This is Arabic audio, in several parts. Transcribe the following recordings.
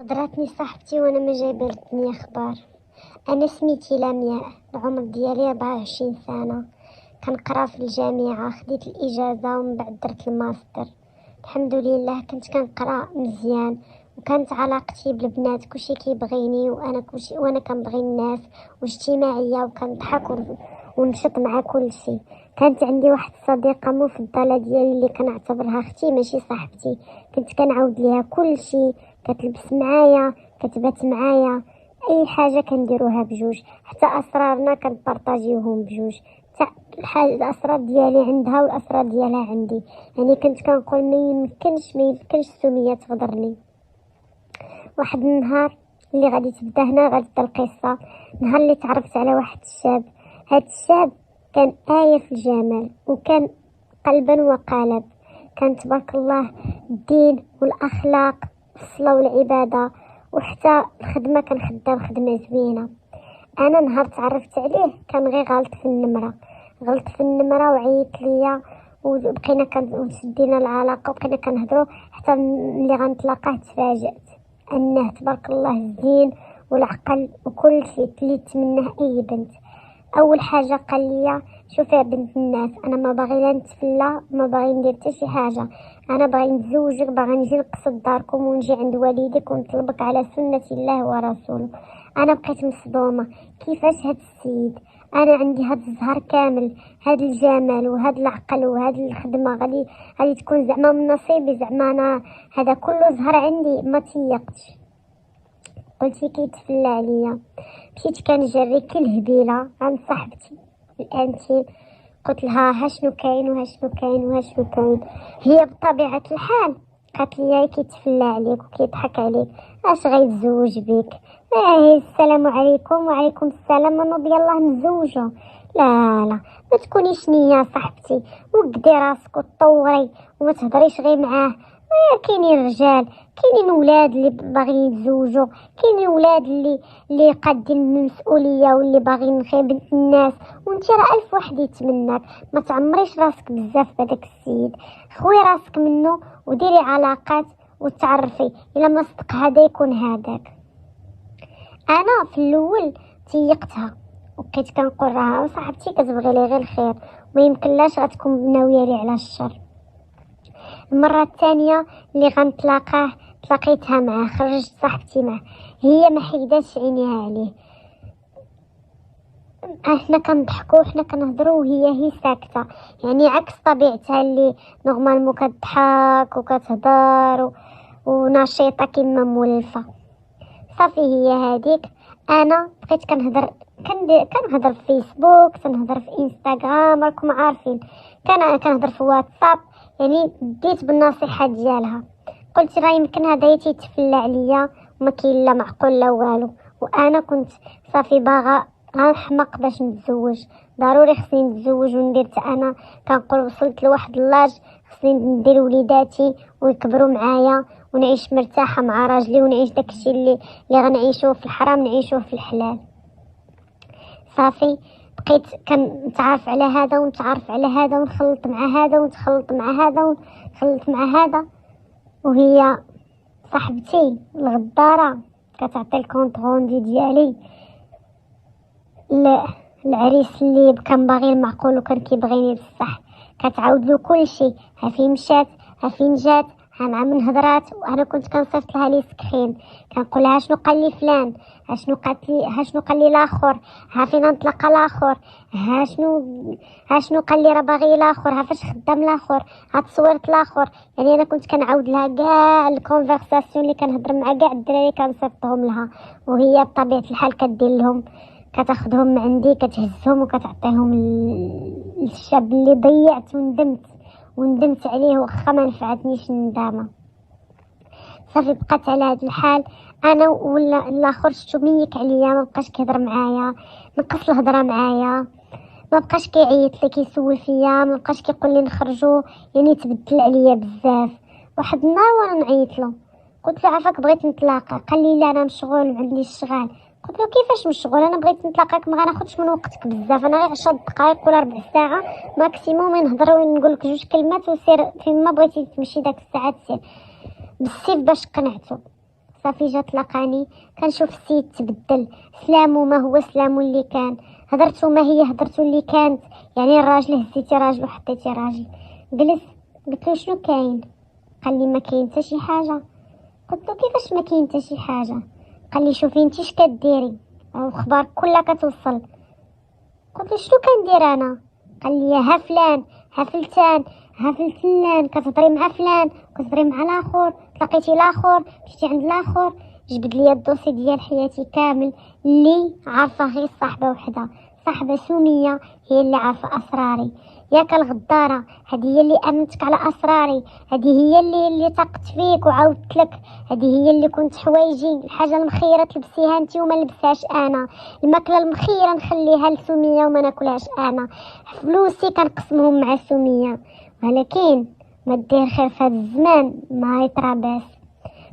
هضراتني صاحبتي وانا ما جايبالتني اخبار. انا سميتي لمياء، العمر ديالي 24 سنه، كنقرا في الجامعه، خديت الاجازه ومن بعد درت الماستر. الحمد لله كنت كنقرا مزيان، وكانت علاقتي بالبنات كلشي كيبغيني وانا كنبغي الناس، واجتماعيه وكنضحك ونشط مع كلشي. كانت عندي واحد الصديقه مفضله ديالي اللي كنعتبرها اختي ماشي صاحبتي، كنت كنعاود ليها كلشي، كتلبس معايا، كتبات معايا، اي حاجه كنديروها بجوج، حتى اسرارنا كنبارطاجيوهم بجوج، حتى الاسرار ديالي عندها والاسرار ديالها عندي. يعني كنت كنقول ما يمكنش سمية تغدرني. واحد النهار اللي غادي تبدا هنا، غادي تبدا القصه. نهار اللي تعرفت على واحد الشاب، هاد الشاب كان آية في الجمال، وكان قلبا وقالب، كان تبارك الله الدين والاخلاق والصلاه والعباده، وحتى الخدمه كان خدام خدمه زوينه. انا نهار تعرفت عليه كان غير غلط في النمره وعيط ليا، وبقينا وشدينا العلاقه وبقينا كنهضروا، حتى ملي غنتلاقاه تفاجأت انه تبارك الله الزين والعقل وكل شيء اللي تمناه اي بنت. اول حاجه قال لي شوفي يا بنت الناس، انا ما باغي لا نتفلا، ما باغي ندير حتى شي حاجه، انا باغي نتزوجك، باغي نجي نقصد داركم ونجي عند والديك ونطلبك على سنه الله ورسوله. انا بقيت مصدومه، كيفاش هاد السيد، انا عندي هاد الزهر كامل، هاد الجمال وهاد العقل وهاد الخدمه، غادي تكون زعما من نصيبي، زعما انا هذا كله زهر عندي؟ ما تيقتش. قلتي كيتفلى عليا، مشيت كنجري كي الهبيله عند صاحبتي الانتيم، قلت لها ها شنو كاين وها شنو كاين وها شنو كاين. هي بطبيعه الحال قالت لي كيتفلى عليك وكيضحك عليك، اش غيتزوج بك؟ السلام عليكم. وعليكم السلام، ونوض يلاه نتزوجوا. لا ما تكونيش نيه صاحبتي، وقدي راسك وتطوري وما تهضريش غير معاه. كاينين رجال، كاينين ولاد اللي باغيين يتزوجوا، كاينين ولاد اللي قادين المسؤوليه واللي باغيين خير بنت الناس، وانت راه الف واحد يتمناك. ما تعمريش راسك بزاف بهذاك السيد، خوي راسك منه وديري علاقات وتعرفي الا ما صدق هذا يكون هذاك. انا في الاول تيقتها وبقيت كنقول راه صاحبتي كتبغي لي غير الخير، ما يمكنلاش غتكون ناويه لي على الشر. المره الثانيه اللي غنتلاقاه تلاقيتها معاه، خرجت صاحبتي معاه، هي ما حيداتش عينيها عليه، احنا كنضحكوا وحنا كنهضروا وهي ساكته، يعني عكس طبيعتها اللي نورمالمون كتضحك وكتهضر ونشيطه كيما مولفه. صافي هي هذيك. انا بقيت كنهضر في فيسبوك، كنهضر في انستغرام، راكم عارفين، كنهضر في واتساب، يعني بديت بالنصيحه ديالها. قلت راه يمكن هذا يتفلى عليا وما كاين لا معقول لا والو، وانا كنت صافي باغا غنحمق باش نتزوج، ضروري خصني نتزوج وندير حتى انا. كنقول وصلت لواحد اللاج خصني ندير وليداتي ويكبروا معايا ونعيش مرتاحه مع راجلي، ونعيش داكشي اللي غنعيشوه في الحرام نعيشوه في الحلال. صافي بقيت كنتعرف على هذا ونتعرف على هذا ونخلط مع هذا ونتخلط مع هذا ونخلط مع هذا، وهي صاحبتي الغداره كتعطي الكونط روندي ديالي العريس اللي كان باغي المعقول وكان كيبغيني بصح، كتعاود له كل شيء، ها فين مشات، ها فين جات، ها مع من هضرات. وانا كنت كنصيفط لها لي سكرين، كنقول لها شنو قال لي فلان، ها شنو قال لي الاخر، ها فين نطلق الاخر، ها شنو قال لي راه باغي الاخر، ها فاش خدام الاخر، ها تصويرت الاخر. يعني انا كنت كنعاود لها كاع الكونفرساسيون اللي كنهضر مع كاع الدراري كنصيفطهم لها، وهي بطبيعه الحال كدير لهم، كتاخذهم من عندي كتهزهم وكتعطيهم الشاب اللي ضيعت وندمت عليه، وخا ما نفعتنيش الندامه. صافي بقات على هذا الحال. انا ولا الاخر شتو ميك عليا، ما بقاش كيهضر معايا، نقص الهضره معايا، ما بقاش كيعيط لي كيسول فيا، ما بقاش كيقول لي نخرجوا، يعني تبدل عليا بزاف. واحد النهار وانا نعيط له قلت له عافاك بغيت نتلاقى، قال لي لا انا مشغول ما عنديش الشغال. قلت له كيفاش مشغول، انا بغيت نتلاقاك ما غناخذش من وقتك بزاف، انا غير 10 دقائق ولا ربع ساعه ماكسيموم نهضر ونقول لك جوج كلمات وسير فين ما بغيتي تمشي داك الساعه سير. بالسيف باش قنعته صافي جا تلاقاني، كنشوف السيد تبدل، سلامو ما هو سلامو اللي كان، هضرتو ما هي هضرتو اللي كانت. يعني الراجل هزيتي راجل وحطيتي راجل. جلس قلتلو شنو كاين؟ قال لي ما كاين حتى شي حاجه. قلتلو كيفاش ما كاين حتى شي حاجه؟ قال لي شوفي انتي اش كديري، الاخبار كلها كتوصل. قلتلو شنو كندير انا؟ قال لي ها فلان ها فلتان ها فلتلان، كتهضري مع فلان كتهضري مع الاخر، تلاقيتي الاخر مشيتي عند الاخر. جبد لي الدوسي ديال حياتي كامل اللي عارفه غير صاحبه وحده، صاحبه سميه هي اللي عارفه اسراري. ياك الغداره، هذه هي اللي امنتك على اسراري، هذه هي اللي ثقت فيك وعاودت لك، هذه هي اللي كنت حوايجي الحاجه المخيره تلبسيها انت وما نلبسهاش انا، الماكله المخيره نخليها لسميه وما ناكلهاش انا، فلوسي كنقسمهم مع سميه. ولكن ما دير خير في هذا الزمان ما يطرى باس.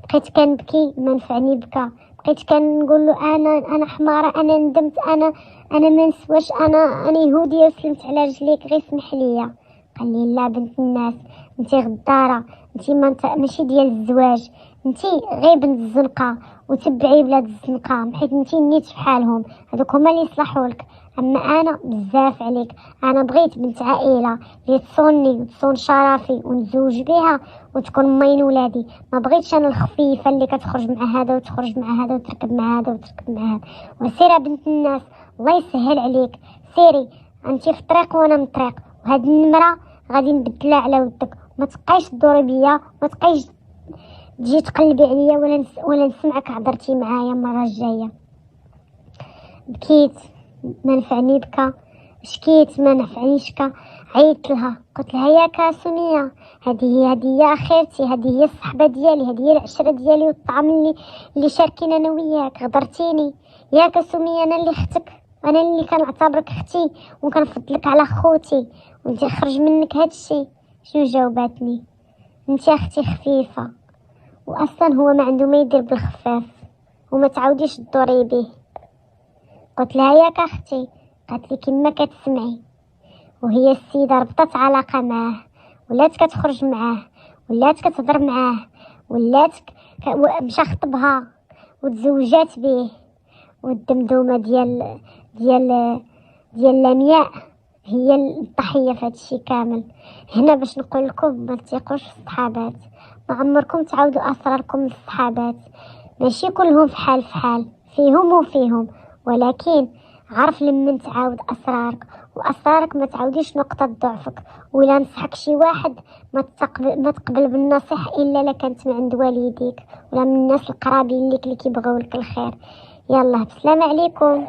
بقيت كنبكي ما نفعني بكى، بقيت كنقول له انا حماره، انا ندمت، انا ما نسواش، انا يهوديه وسلمت على رجليك غير سمح ليا. قال لي لا بنت الناس، انت غداره، انت ماشي ديال الزواج، انت غير بنت الزنقه وتبعي بلاد الزنقه، حيت انت نيت فحالهم، هذوك هما اللي يصلحوا لك. اما انا بزاف عليك، انا بغيت بنت عائله اللي تصوني وتصون شرفي ونتزوج بها وتكون مين ولادي. ما بغيتش انا الخفيفه اللي كتخرج مع هذا وتخرج مع هذا وتركب مع هذا وتركب مع هذا. وسيري بنت الناس، الله يسهل عليك، سيري انت في الطريق وانا من الطريق، وهاد النمره غادي نبدلها على ودك، ما تبقايش تدوري بيا، ما تبقايش تجي تقلبي عليا ولا نسمعك هضرتي معايا المره الجايه. بكيت ما نفعني بكى، شكيت ما نفعنيش كا، عيطت لها قلت لها ياك سميه، هذه هي اخرتي، هذه هي الصحبه ديالي، هذه هي العشره ديالي والطعم اللي شاركين انا وياك. غدرتيني ياك سميه، انا اللي اختك، انا اللي كنعتبرك اختي وكنفضلك على خوتي، وانت خرج منك هذا الشيء. شنو جاوباتني؟ انت اختي خفيفه، واصلا هو ما عنده ما يدير بالخفاف، وما تعاوديش تدوري به. قلت لها ياك اختي، قالت لي كما كتسمعي. وهي السيده ربطت علاقه معاه، ولات كتخرج معاه، ولات كتهضر معاه، ولات مشى خطبها وتزوجات به. والدمدومه ديال لمياء هي الضحيه في هذا الشيء كامل. هنا باش نقول لكم ما تثقوش في الصحابات، ما عمركم تعاودوا اسراركم للصحابات، ماشي كلهم في حال، فيهم وفيهم، ولكن عرف لمن تعاود اسرارك، واسرارك ما تعاوديش نقطه ضعفك. ولا نصحك شي واحد ما تقبل بالنصيحه الا لا كانت من عند والديك ولا من الناس القرابين ليك اللي كيبغيو لك الخير. يلا بسلامه عليكم.